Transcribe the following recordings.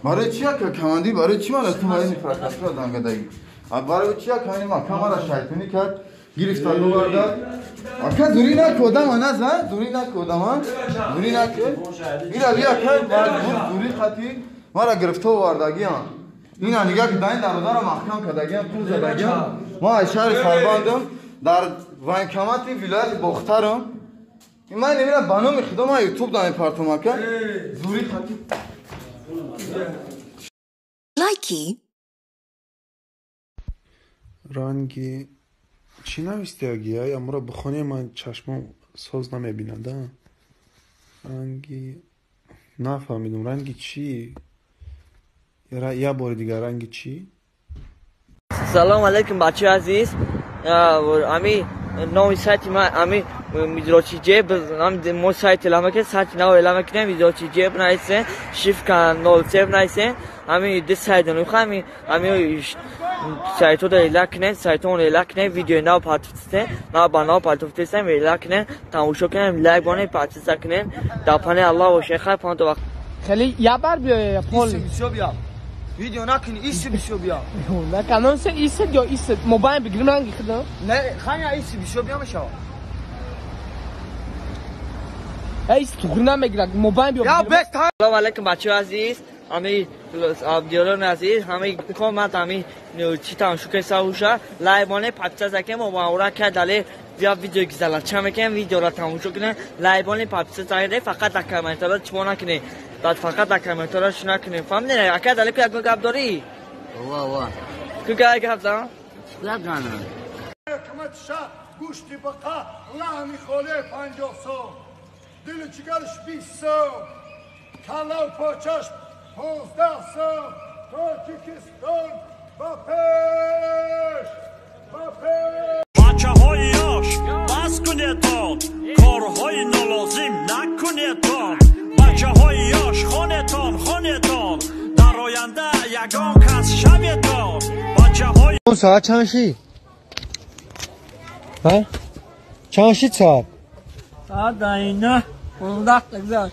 برای چیا که کماندی برای چی من تو باید میفرستم تو دانگه دایی برای چیا که ما کاملا شایطونی کرد گرفتار بورده آکا دوری نکودم آن از دوری نکودم دوری نکود اینا بیا که دوری خطی ما را گرفته بوردگی هم اینا نگاه که داین در دارم محکم کدگی هم پول زدگی هم ما شهر فرباندم در وانکاماتی ولایت بخترم من نمیرم بانو میخدم ما یوتیوب دارم پارتما که دوری خطی لایکی رنگی چی نوشته اگه های امورا بخونه من چشمم ساز نمیبینده رنگی نفهمیدم رنگی چی یه بار دیگه رنگی چی سلام علیکم بچه عزیز امی نوی سایت ما امی میدروچی جیب مو سایت اعلام که سایت نو اعلام کنیم میدروچی جیب نایسه شیف کان 07 نایسه امی دی سایت نمیخوام امی سایتو داری لکنه سایتون لکنه ویدیو ناو پاتفته ما بانو پاتفته سم لکنه تماشا کنیم لایک بانه پاتفته کنیم دپانه الله و شیخ پانت وقت خیلی یه بار بیا پول بیا ویدیو نکنی ایسی بیشو بیا نه کانون سه ایست یا ایست موبایل بگیرم رنگی خدا نه خانیا ایسی بیشو بیا میشه ایست تو خونه میگیرم موبایل بیا یا بس سلام علیکم بچه عزیز امی دیالوگ عزیز همه کامنت امی چی تماشا کنید سووشا لایبانه پاپچا زکم و اورا که داله زیاد ویدیو گذاشتم چه میکنم ویدیو را تماشا کنید لایبانه پاپچا زایده فقط در کامنت ها چمو نکنید داد فقط در کامنت ها شنا کنید فهمیدین اکه داله که گپ داری واه که گپ دارم لگانا حکمت شاه گوشتی بقا لحمی خوله 50 سو دل جگرش 20 سو کلا و پاچش 15 سو تاجیکستان با پیش بچه های یاش بس کنیتان کارهای نلازم نکنیتان بچه های یاش خانتان در آینده یگان کس شویتان بچه های اون ساعت چند شی؟ ها؟ چند شی ساعت؟ ساعت داینه 15 تگذار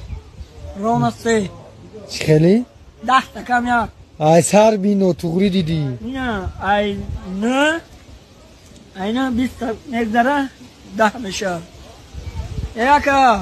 رونا سه چی خیلی؟ 10 تکم یا ای سر بینو تغری دیدی نه اینا 20 نگذاره 10 میشه یکا